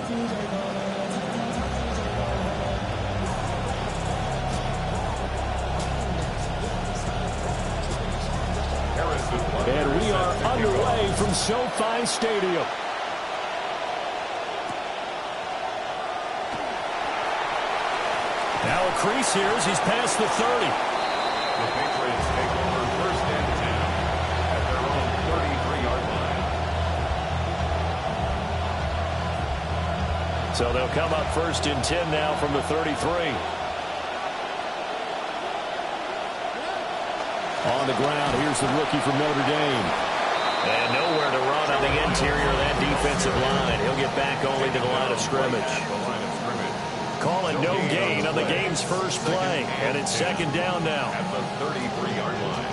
And we are underway from SoFi Stadium. Now a crease here as he's past the 30. The Patriots take over first and 10 at their own 33-yard line. So they'll come up first and 10 now from the 33. On the ground, here's the rookie from Notre Dame. And nowhere to run on the interior of that defensive line. He'll get back only to the line of scrimmage. Calling no gain on the game's first play. And it's second down now. At the 33-yard line.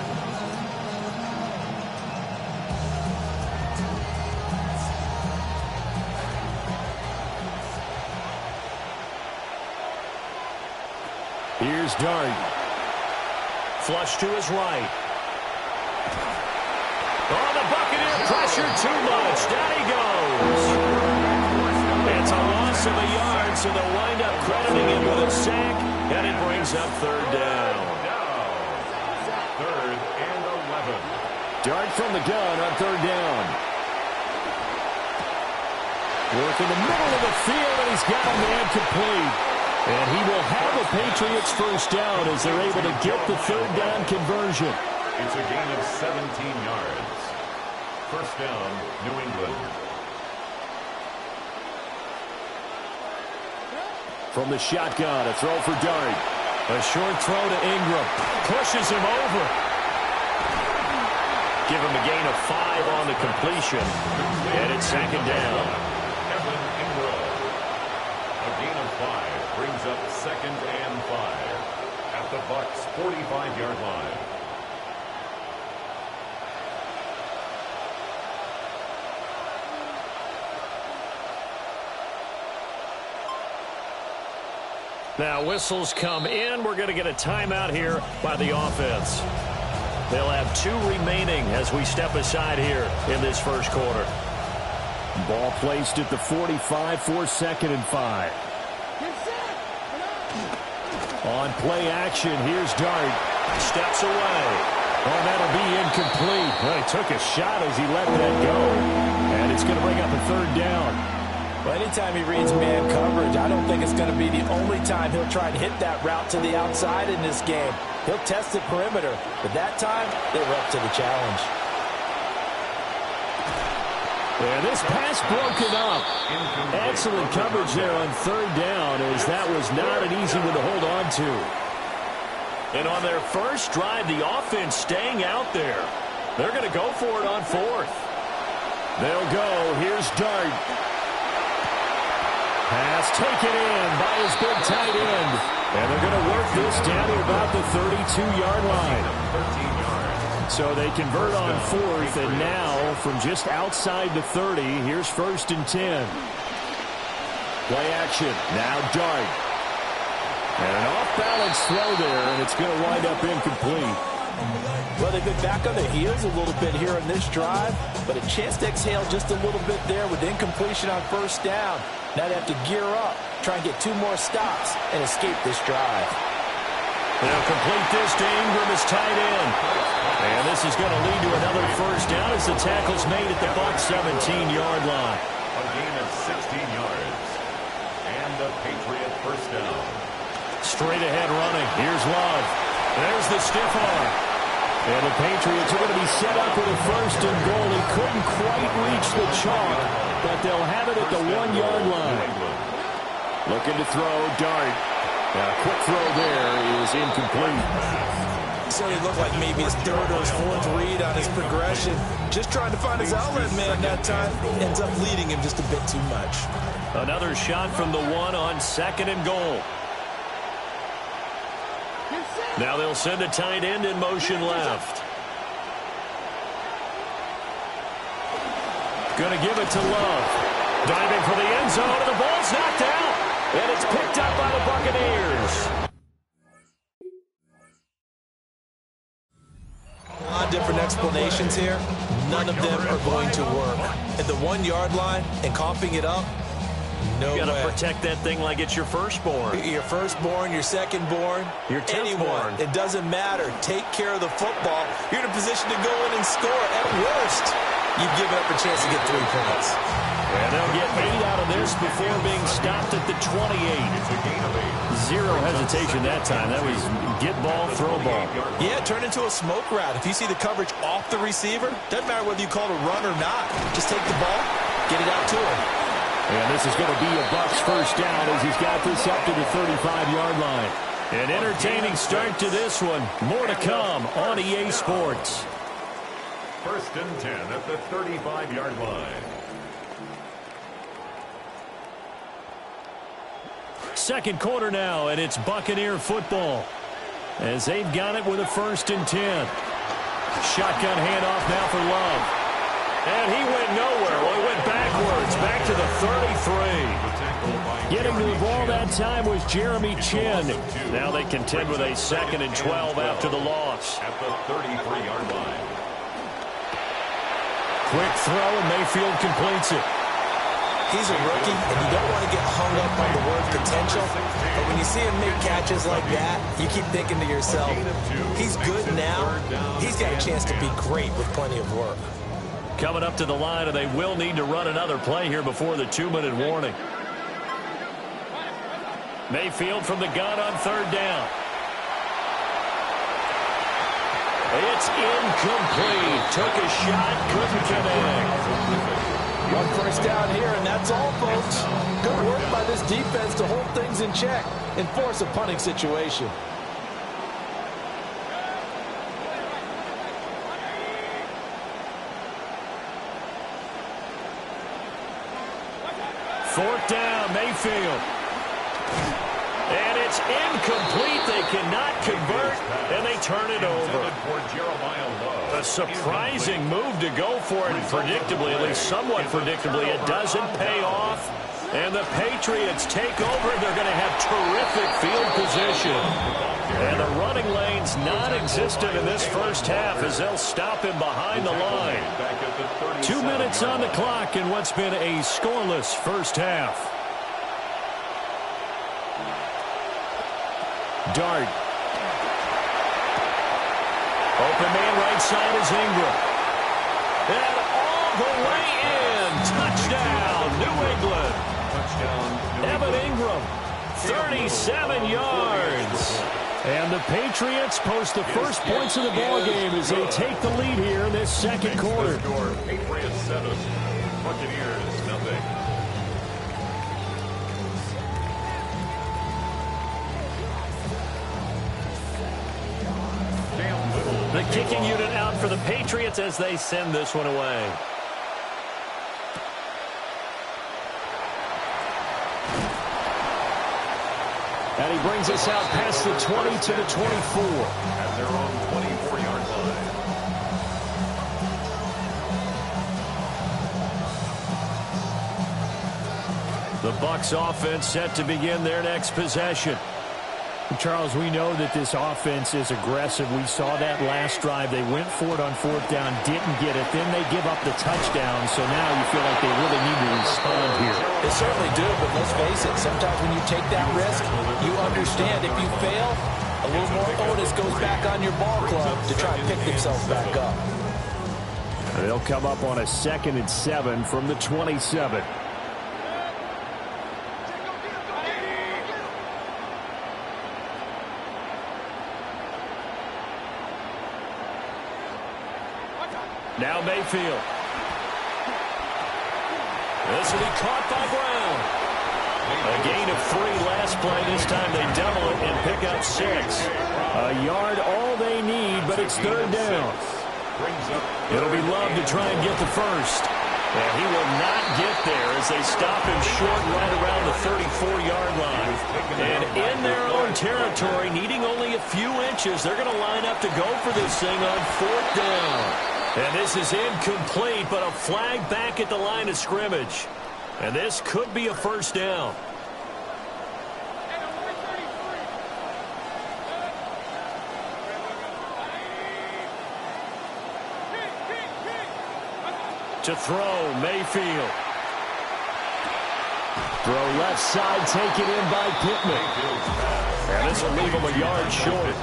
Here's Dart. Flush to his right. Oh, the Buccaneer pressure too much. Down he goes. It's a loss of a yard, so they'll wind up crediting him with a sack, and it brings up third down. Third and 11. Dart from the gun on third down. Work in the middle of the field, and he's got a man complete. And he will have the Patriots first down as they're able to get the third down conversion. It's a gain of 17 yards. First down, New England. From the shotgun, a throw for Dart. A short throw to Ingram. Pushes him over. Give him a gain of 5 on the completion. And it's second down. Brings up second and 5 at the Bucs' 45-yard line. Now whistles come in. We're going to get a timeout here by the offense. They'll have 2 remaining as we step aside here in this first quarter. Ball placed at the 45 for second and 5. On play action, here's Dart. Steps away. Oh, that'll be incomplete. Well, he took a shot as he let that go. And it's going to bring up a third down. Well, anytime he reads man coverage, I don't think it's going to be the only time he'll try to hit that route to the outside in this game. He'll test the perimeter, but that time, they were up to the challenge. And this pass broken up. Excellent coverage there on third down, as that was not an easy one to hold on to. And on their first drive, the offense staying out there. They're going to go for it on fourth. They'll go. Here's Dart. Pass taken in by his big tight end. And they're going to work this down to about the 32-yard line. 13 yards. So they convert on fourth, and now from just outside the 30, here's first and 10. Play action. Now Dart. And an off-balance throw there, and it's going to wind up incomplete. Well, they've been back on their heels a little bit here in this drive, but a chance to exhale just a little bit there with incompletion on first down. Now they have to gear up, try and get 2 more stops, and escape this drive. They'll complete this to Ingram as tight end. And this is going to lead to another first down as the tackle's made at the Bucs' 17-yard line. A gain of 16 yards. And a Patriot first down. Straight ahead running. Here's Love. There's the stiff arm. And the Patriots are going to be set up with a first and goal. He couldn't quite reach the chalk, but they'll have it at the 1-yard line. Looking to throw, Dart. Now, a quick throw there is incomplete. So he looked like maybe his third or his fourth read on his progression. Just trying to find his outlet man that time. Ends up leading him just a bit too much. Another shot from the 1 on second and goal. Now they'll send a tight end in motion left. Going to give it to Love. Diving for the end zone, and the ball's knocked out. And it's picked up by the Buccaneers. A lot of different explanations here. None of them are going to work. At the 1-yard line and coughing it up, No You got to way. protect that thing like it's your firstborn. Your firstborn, your secondborn, your anyone. 10th-born. It doesn't matter. Take care of the football. You're in a position to go in and score. At worst, you've given up a chance to get 3 points. And they'll get 8 out of this before being stopped at the 28. Zero hesitation that time. That was get ball, throw ball. Yeah, turn into a smoke route. If you see the coverage off the receiver, doesn't matter whether you call it a run or not. Just take the ball, get it out to him. And this is going to be a Bucs first down as he's got this up to the 35-yard line. An entertaining start to this one. More to come on EA Sports. First and 10 at the 35-yard line. Second quarter now, and it's Buccaneer football as they've got it with a 1st and 10. Shotgun handoff now for Love. And he went nowhere. Well, he went backwards, back to the 33. Getting to the ball that time was Jeremy Chin. Now they contend with a 2nd and 12 after the loss. At the 33-yard line. Quick throw, and Mayfield completes it. He's a rookie, and you don't want to get hung up on the word potential. But when you see him make catches like that, you keep thinking to yourself, he's good now. He's got a chance to be great with plenty of work. Coming up to the line, and they will need to run another play here before the 2-minute warning. Mayfield from the gun on 3rd down. It's incomplete. Took a shot, couldn't connect. 1 first down here, and that's all, folks. Good work by this defense to hold things in check and force a punting situation. Fourth down, Mayfield. And it's incomplete. They cannot convert, and they turn it over. A surprising move to go for it, and predictably, at least somewhat predictably, it doesn't pay off. And the Patriots take over. They're going to have terrific field position. And the running lane's non-existent in this first half as they'll stop him behind the line. 2 minutes on the clock in what's been a scoreless first half. Dart. Open man right side is Ingram. And all the way in. Touchdown, New England. Evan Ingram, 37 yards. And the Patriots post the first points of the ball game as they take the lead here in this second quarter. Patriots 7, Buccaneers nothing. The kicking unit out for the Patriots as they send this one away. And he brings us out past the 20 to the 24. At their own 24-yard line. The Bucs offense set to begin their next possession. Charles, we know that this offense is aggressive. We saw that last drive. They went for it on 4th down, didn't get it. Then they give up the touchdown. So now you feel like they really need to respond here. They certainly do, but let's face it. Sometimes when you take that risk, you understand if you fail, a little more onus goes back on your ball club to try and pick themselves back up. They'll come up on a 2nd and 7 from the 27. Now Mayfield. This will be caught by Brown. A gain of 3 last play. This time they double it and pick up 6. A yard all they need, but it's 3rd down. It'll be Love to try and get the first. And he will not get there as they stop him short right around the 34-yard line. And in their own territory, needing only a few inches, they're going to line up to go for this thing on 4th down. And this is incomplete, but a flag back at the line of scrimmage. And this could be a first down. To throw, Mayfield. Throw left side taken in by Pittman. And this will leave him a yard short.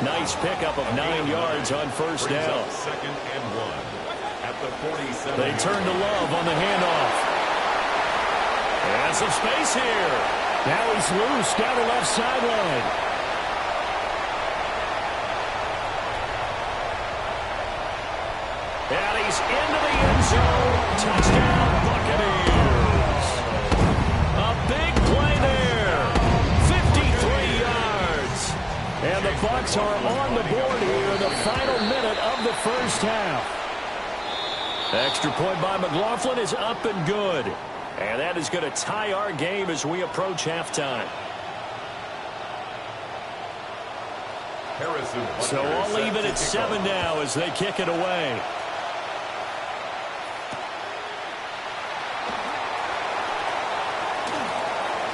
Nice pickup of 9 yards on first down. Second and 1 at the 47. They turn to Love on the handoff. And some space here. Now he's loose down the left sideline. And he's into the end zone. Touchdown, Buccaneers. A big play there. 53 yards. And the Bucs are on the board here in the final minute of the first half. Extra point by McLaughlin is up and good. And that is going to tie our game as we approach halftime. So I'll leave it at 7 now as they kick it away.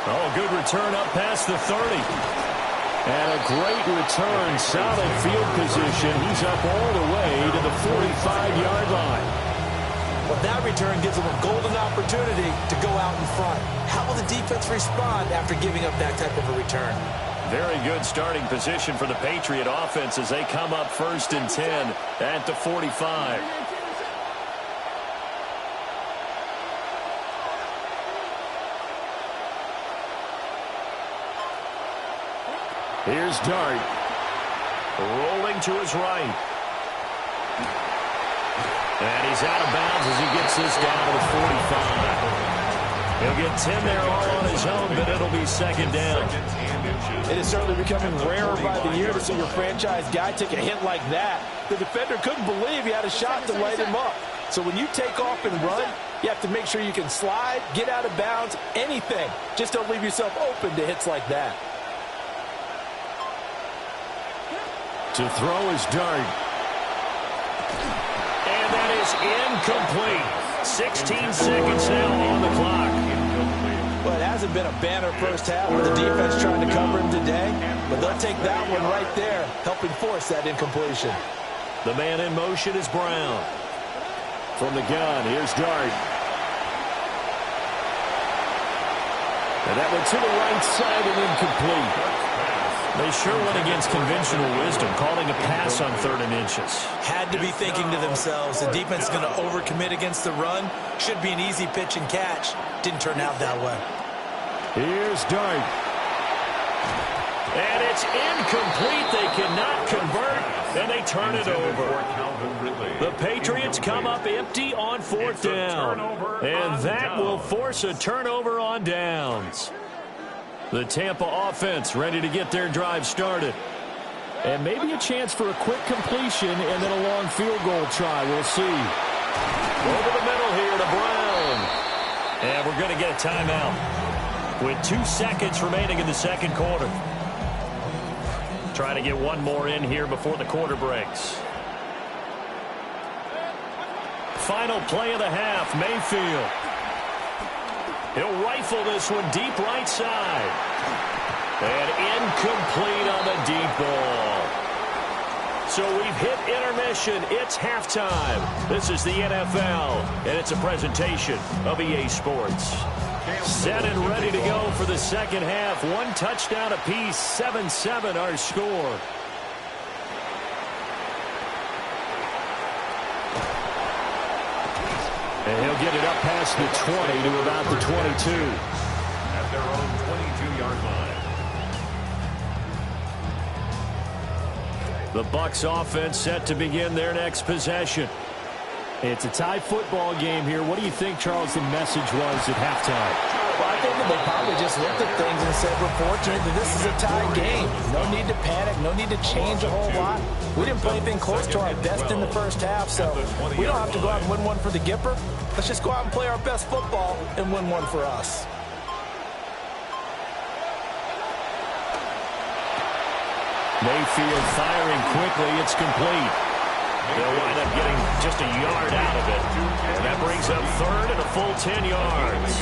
Oh, good return up past the 30. And a great return, solid field position. He's up all the way to the 45-yard line. Well, that return gives them a golden opportunity to go out in front. How will the defense respond after giving up that type of a return? Very good starting position for the Patriot offense as they come up 1st and 10 at the 45. Here's Dart. Rolling to his right. And he's out of bounds as he gets this down to the 45. He'll get 10 there all on his own, but it'll be 2nd down. It is certainly becoming rarer by the year to see your franchise guy take a hit like that. The defender couldn't believe he had a shot to light him up. So when you take off and run, you have to make sure you can slide, get out of bounds, anything. Just don't leave yourself open to hits like that. To throw is Dart. And that is incomplete. 16 seconds now on the clock. Well, it hasn't been a banner first half with the defense trying to cover him today, but they'll take that one right there, helping force that incompletion. The man in motion is Brown. From the gun, here's Dart. And that went to the right side and incomplete. They sure went against conventional wisdom, calling a pass on 3rd and inches. Had to be thinking to themselves, the defense is going to overcommit against the run. Should be an easy pitch and catch. Didn't turn out that way. Here's Dart. And it's incomplete. They cannot convert, and they turn it over. The Patriots come up empty on 4th down. And that will force a turnover on downs. The Tampa offense ready to get their drive started. And maybe a chance for a quick completion and then a long field goal try. We'll see. Over the middle here to Brown. And we're going to get a timeout with 2 seconds remaining in the 2nd quarter. Trying to get one more in here before the quarter breaks. Final play of the half, Mayfield. He'll rifle this one deep right side. And incomplete on the deep ball. So we've hit intermission. It's halftime. This is the NFL, and it's a presentation of EA Sports. Set and ready to go for the 2nd half. 1 touchdown apiece, 7-7 our score. And he'll get it up past the 20 to about the 22. At their own 22-yard line. The Bucs offense set to begin their next possession. It's a tie football game here. What do you think, Charles, the message was at halftime? Well, I think that they probably just looked at things and said, we're fortunate that this is a tie game. No need to panic, no need to change a whole lot. We didn't play anything close to our best in the first half, so we don't have to go out and win one for the Gipper. Let's just go out and play our best football and win one for us. Mayfield firing quickly. It's complete. They'll wind up getting just a yard out of it. And that brings up 3rd and a full 10 yards.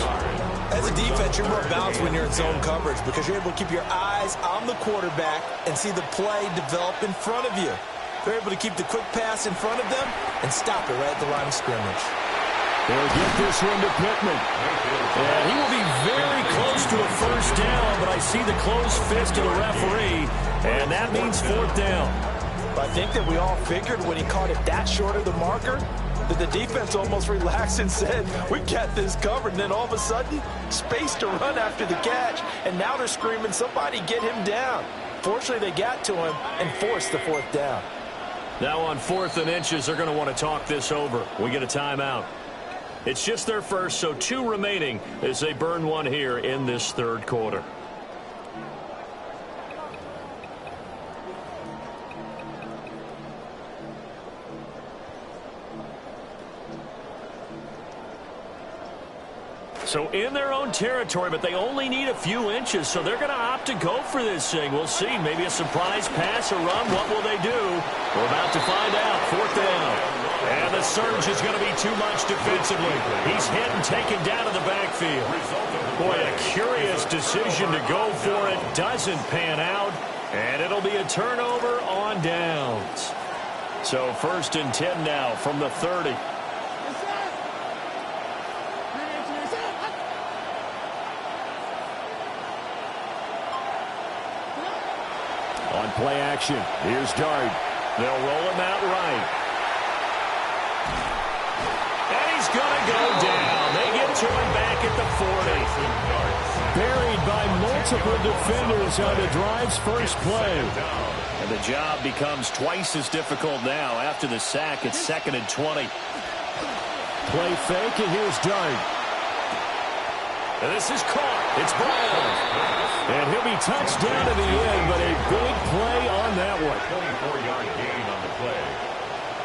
As a defense, you're more balanced when you're in zone coverage because you're able to keep your eyes on the quarterback and see the play develop in front of you. They're able to keep the quick pass in front of them and stop it right at the line of scrimmage. They'll get this one to Pittman. And he will be very close to a first down, but I see the closed fist of the referee, and that means fourth down. I think that we all figured when he caught it that short of the marker that the defense almost relaxed and said, we got this covered. And then all of a sudden, space to run after the catch. And now they're screaming, somebody get him down. Fortunately, they got to him and forced the fourth down. Now on 4th and inches, they're going to want to talk this over. We get a timeout. It's just their first, so 2 remaining as they burn one here in this third quarter. So in their own territory, but they only need a few inches, so they're going to opt to go for this thing. We'll see. Maybe a surprise pass or run. What will they do? We're about to find out. Fourth down. And the surge is going to be too much defensively. He's hit and taken down in the backfield. Boy, a curious decision to go for it. Doesn't pan out. And it'll be a turnover on downs. So 1st and 10 now from the 30. On play action, here's Dart. They'll roll him out right. And he's going to go down. They get to him back at the 40. Buried by multiple defenders on the drive's first play. And the job becomes twice as difficult now after the sack. It's 2nd and 20. Play fake, and here's Dart. And this is caught. It's Brown. And he'll be touched down to the end, but a big play on that one. 24-yard gain on the play.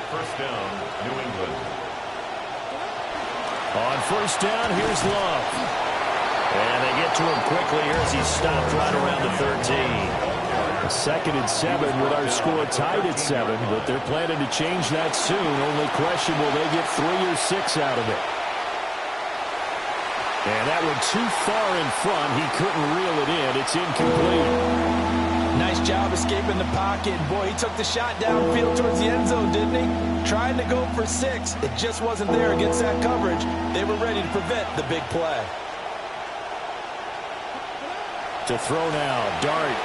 First down, New England. On first down, here's Love. And they get to him quickly here as he's stopped right around the 13. 2nd and 7 with our score tied at 7, but they're planning to change that soon. Only question, will they get 3 or 6 out of it? And that one too far in front. He couldn't reel it in. It's incomplete. Nice job escaping the pocket. Boy, he took the shot downfield towards the end zone, didn't he? Trying to go for 6. It just wasn't there against that coverage. They were ready to prevent the big play. To throw now, Dart.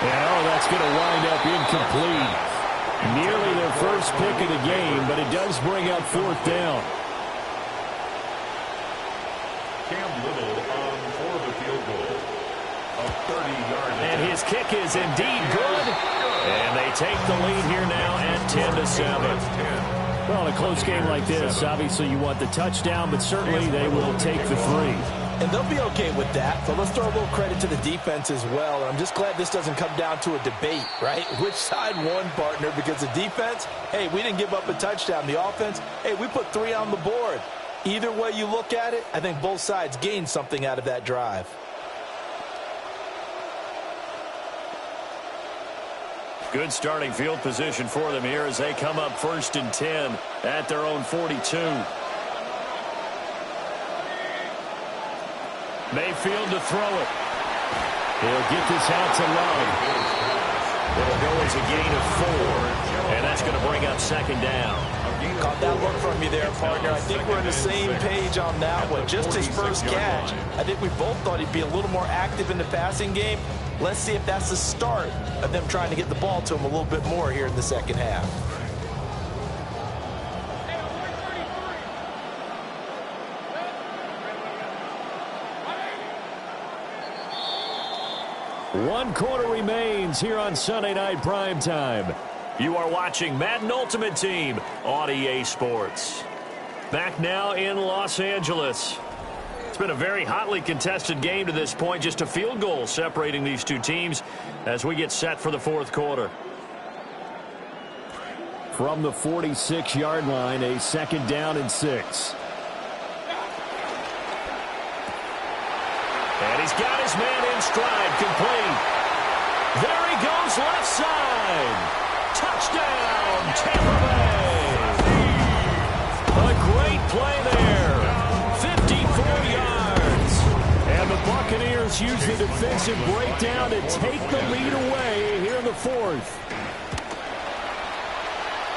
And that's going to wind up incomplete. Nearly their first pick of the game, but it does bring up fourth down. For the field goal. A 30-yard and his kick is indeed good. And they take the lead here now at 10-7. Well, in a close game like this, obviously you want the touchdown, but certainly they will take the 3. And they'll be okay with that. So let's throw a little credit to the defense as well. And I'm just glad this doesn't come down to a debate, right? Which side won, partner? Because the defense, hey, we didn't give up a touchdown. The offense, hey, we put 3 on the board. Either way you look at it, I think both sides gained something out of that drive. Good starting field position for them here as they come up 1st and 10 at their own 42. Mayfield to throw it. He'll get this out to Love. It'll go as a gain of 4, and that's going to bring up 2nd down. Caught that look from you there, partner. I think we're on the same page on that one. Just his first catch. I think we both thought he'd be a little more active in the passing game. Let's see if that's the start of them trying to get the ball to him a little bit more here in the second half. One quarter remains here on Sunday Night Primetime. You are watching Madden Ultimate Team on EA Sports. Back now in Los Angeles. It's been a very hotly contested game to this point. Just a field goal separating these two teams as we get set for the fourth quarter. From the 46-yard line, a 2nd down and 6. And he's got his man in stride, complete. There he goes, left side. Touchdown, Tampa Bay. A great play there. 54 yards. And the Buccaneers use the defensive breakdown to take the lead away here in the fourth.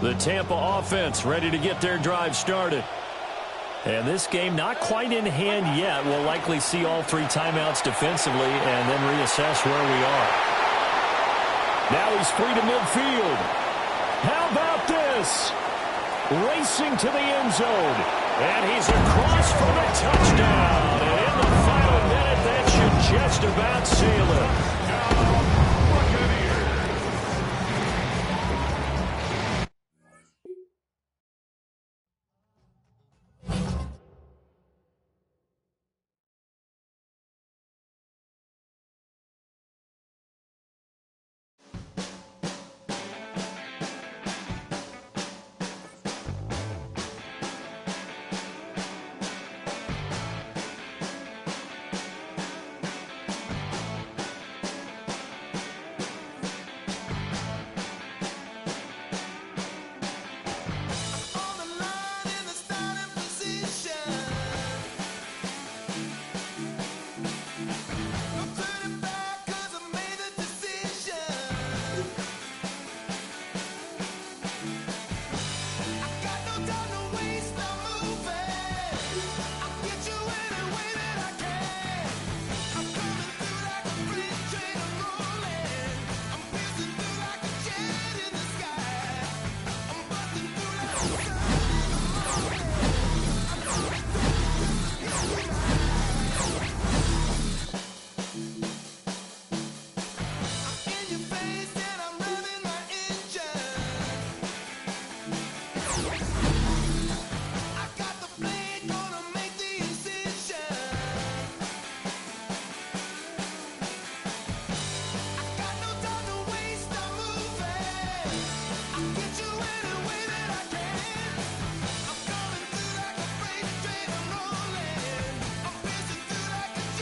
The Tampa offense ready to get their drive started. And this game not quite in hand yet. We'll likely see all 3 timeouts defensively and then reassess where we are. Now he's free to midfield. How about this? Racing to the end zone. And he's across for the touchdown. And in the final minute, that should just about seal it.